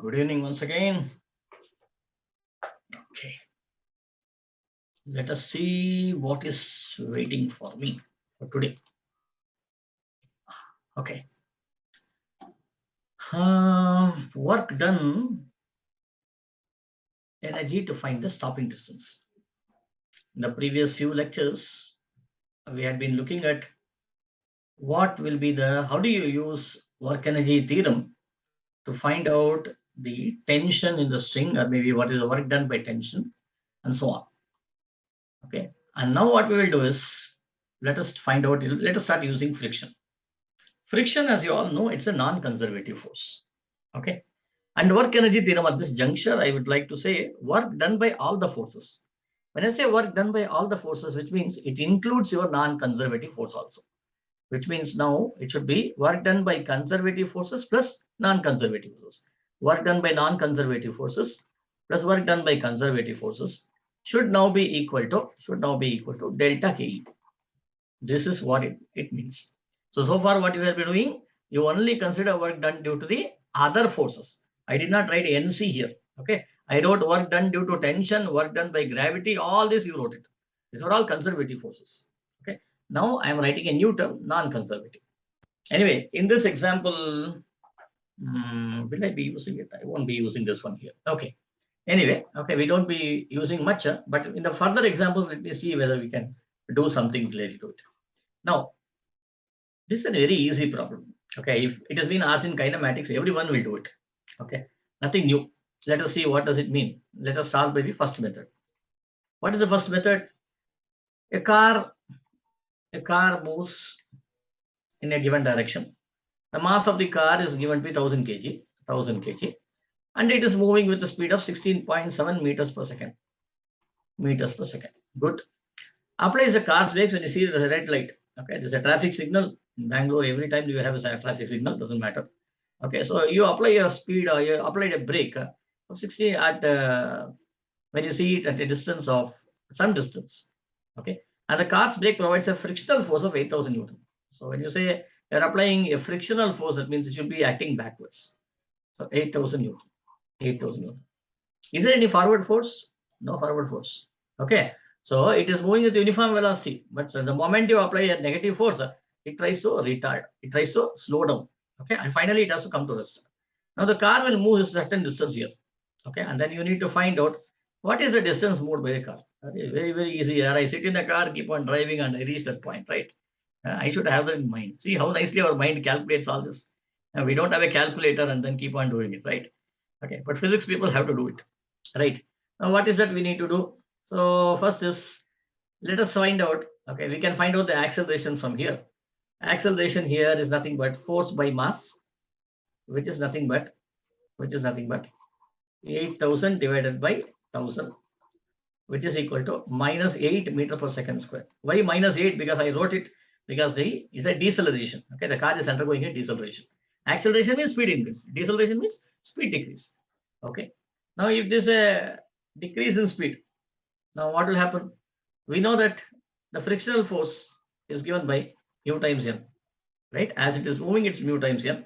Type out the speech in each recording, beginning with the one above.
Good evening once again. Okay, let us see what is waiting for me for today. Okay, work done, energy to find the stopping distance. In the previous few lectures, we had been looking at what will be how do you use work energy theorem to find out the tension in the string, or maybe what is the work done by tension, and so on. Okay, and now what we will do is let us start using friction. Friction, as you all know, it's a non-conservative force. Okay, and work energy theorem at this juncture, I would like to say work done by all the forces. When I say work done by all the forces, which means it includes your non-conservative force also, which means now it should be work done by conservative forces plus non-conservative forces. Work done by non-conservative forces plus work done by conservative forces should now be equal to delta Ke. This is what it means. So far what you have been doing, you only consider work done due to the other forces. I did not write NC here. Okay, I wrote work done due to tension, work done by gravity, all this you wrote it. These are all conservative forces. Okay, now I am writing a new term, non-conservative. Anyway, in this example, will I be using it? I won't be using this one here. Okay. Anyway, okay, we don't be using much, but in the further examples, let me see whether we can do something related to it. Now, this is a very easy problem. Okay, if it has been asked in kinematics, everyone will do it. Okay, nothing new. Let us see what does it mean. Let us start by the first method. What is the first method? A car moves in a given direction. The mass of the car is given to be 1000 kg, and it is moving with a speed of 16.7 meters per second. Good. Applies the car's brakes when you see there's a red light. Okay, there's a traffic signal in Bangalore. Every time you have a traffic signal, doesn't matter. Okay, so you apply your speed, or you applied a brake of 60 at when you see it at a distance of some distance. Okay, and the car's brake provides a frictional force of 8000 Newton. So when you say you're applying a frictional force, that means it should be acting backwards. So 8000 Newton. 8000 Newton. Is there any forward force? No forward force. Okay, so it is moving with uniform velocity, but the moment you apply a negative force, it tries to retard, it tries to slow down. Okay, and finally it has to come to rest. Now the car will move a certain distance here. Okay, and then you need to find out what is the distance moved by the car. Okay, very, very easy. Here I sit in the car, keep on driving, and I reach that point, right? I should have that in mind. See how nicely our mind calculates all this. We don't have a calculator and then keep on doing it, right? Okay, but physics people have to do it, right? Now what is that we need to do? So first is, let us find out. Okay, we can find out the acceleration from here. Acceleration here is nothing but force by mass, which is nothing but 8000 divided by 1000, which is equal to minus 8 meter per second square. Why minus 8? Because I wrote it because is a deceleration. Okay, the car is undergoing a deceleration. Acceleration means speed increase. Deceleration means speed decrease. Okay. Now if there's a decrease in speed, now what will happen? We know that the frictional force is given by mu times m, right? As it is moving, it's mu times m,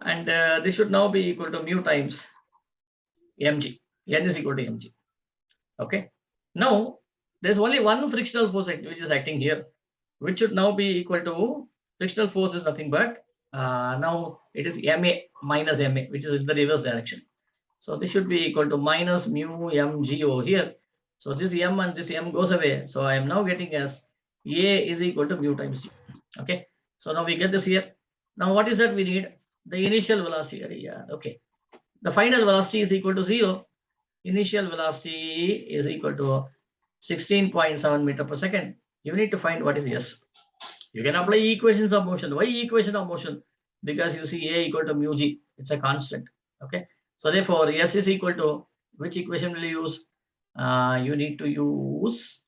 and this should now be equal to mu times mg. N is equal to mg. Okay. Now there's only one frictional force which is acting here, which should now be equal to, frictional force is nothing but now it is ma minus ma, which is in the reverse direction. So this should be equal to minus mu mg over here. So this m and this m goes away. So I am now getting as a is equal to mu times g. Okay. So now we get this here. Now what is that we need? The initial velocity. Yeah. Okay. The final velocity is equal to 0. Initial velocity is equal to 16.7 meter per second. You need to find what is s. You can apply equations of motion. Why equation of motion? Because you see a equal to mu g. It's a constant. Okay. So therefore, s is equal to, which equation will you use? You need to use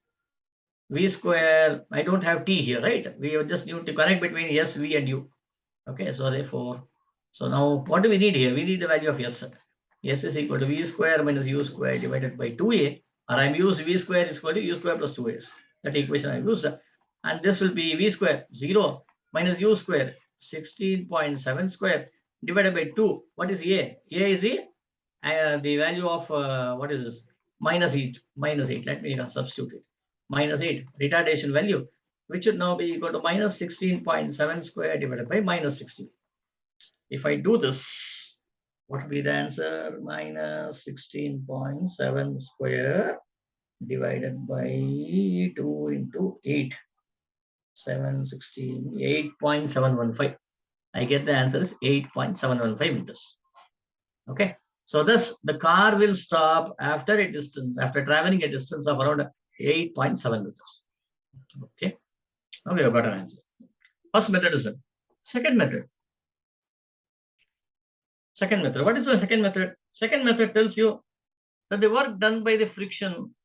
v square. I don't have t here, right? We just need to connect between s, v, and u. Okay. So therefore, so now what do we need here? We need the value of s. S is equal to v square minus u square divided by 2a, or I'm used v square is equal to u square plus 2a. That equation I used, and this will be v square 0 minus u square 16.7 square divided by 2. What is a? A is the the value of what is this? Minus 8. Minus 8. Let me substitute it. Minus 8 retardation value, which should now be equal to minus 16.7 square divided by minus 16. If I do this, what will be the answer? Minus 16.7 square divided by 2 into 8. 716, 8.715. I get the answer is 8.715 meters. Okay. So thus the car will stop after traveling a distance of around 8.7 meters. Okay. Now we have got an answer. First method is done. Second method. What is the second method? Second method tells you that the work done by the friction,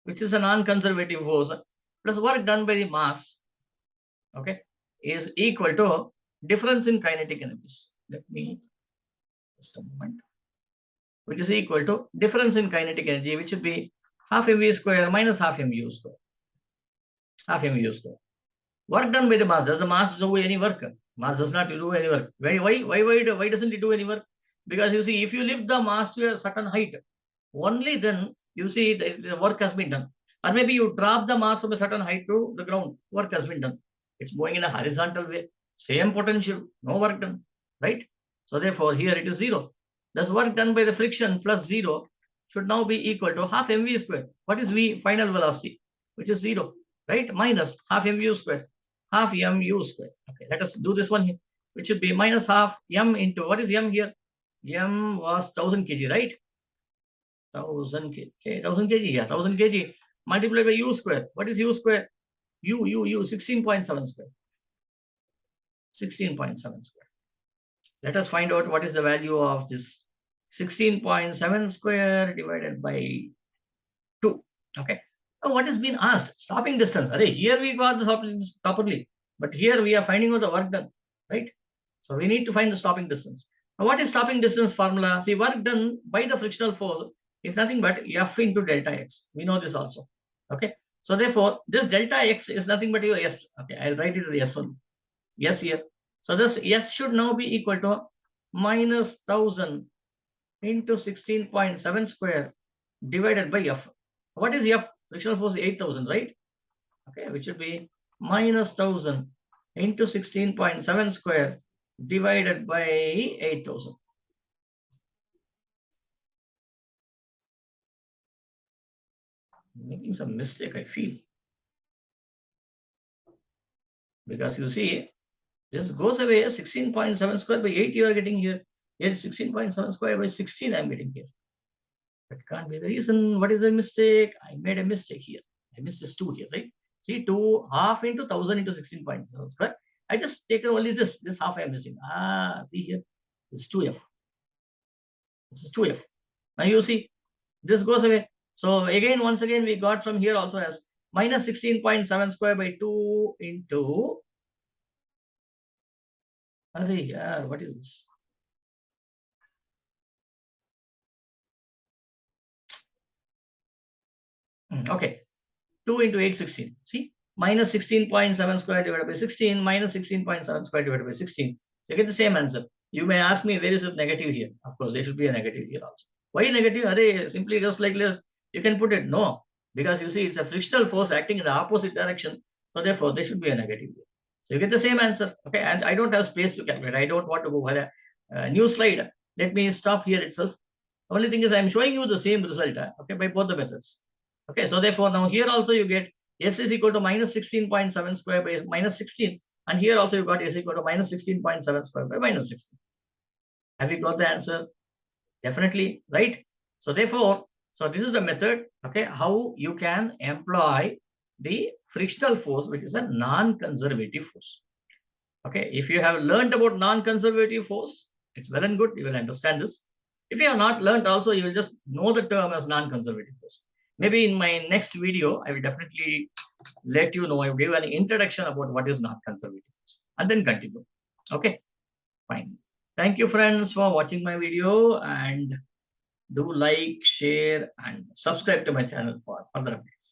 which is a non-conservative force, plus work done by the mass, okay, is equal to difference in kinetic energies. Let me just a moment. Which is equal to difference in kinetic energy, which should be half mv square minus half mu square. Half mu square. Work done by the mass. Does the mass do any work? Mass does not do any work. Why doesn't it do any work? Because you see, if you lift the mass to a certain height, only then you see the work has been done. Or maybe you drop the mass from a certain height to the ground, work has been done. It's going in a horizontal way, same potential, no work done, right? So therefore, here it is 0. Thus, work done by the friction plus 0 should now be equal to half mv square. What is v? Final velocity, which is 0, right? Minus half mu square. Half mu square. Okay, let us do this one here, which should be minus half m into, what is m here? M was 1000 kg, right? 1000 kg, 1000 kg, yeah, 1000 kg multiplied by u square. What is u square? U, 16.7 square. 16.7 square. Let us find out what is the value of this 16.7 square divided by 2. Okay. Now what has been asked? Stopping distance. Here we got the stopping distance properly, but here we are finding out the work done, right? So we need to find the stopping distance. Now what is stopping distance formula? See, work done by the frictional force is nothing but F into delta x. We know this also. Okay. So therefore, this delta x is nothing but your S. Okay, I'll write it as S1. Yes here. So this S should now be equal to minus 1000 into 16.7 square divided by F. What is F? Frictional force 8000, right? Okay, which should be minus 1000 into 16.7 square divided by 8000. Making some mistake, I feel. Because you see, this goes away 16.7 square by 8 you are getting here. Here 16.7 square by 16 I'm getting here. That can't be the reason. What is the mistake? I made a mistake here. I missed this 2 here, right? See, 2 half into 1000 into 16.7 square. I just taken only this half I am missing. See here, this is 2f. This is 2f. Now you see, this goes away. So again, once again, we got from here also as minus 16.7 square by 2 into. What is this? Okay, 2 into 8, 16. See, minus 16.7 square divided by 16 minus 16.7 square divided by 16. So you get the same answer. You may ask me, where is it negative here? Of course, there should be a negative here also. Why negative? Simply just like this, you can put it no, because you see it's a frictional force acting in the opposite direction. So therefore, there should be a negative here. So you get the same answer. Okay, and I don't have space to calculate. I don't want to go for a new slide. Let me stop here itself. Only thing is I'm showing you the same result, okay, by both the methods. Okay, so therefore now here also you get S is equal to minus 16.7 square by minus 16. And here also you got S equal to minus 16.7 square by minus 16. Have you got the answer? Definitely, right? So therefore, so this is the method, okay, how you can employ the frictional force, which is a non-conservative force. Okay, if you have learned about non-conservative force, it's well and good, you will understand this. If you have not learned also, you will just know the term as non-conservative force. Maybe in my next video, I will definitely let you know, I will give an introduction about what is non-conservative force and then continue. Okay, fine. Thank you friends for watching my video, and do like, share and subscribe to my channel for further updates.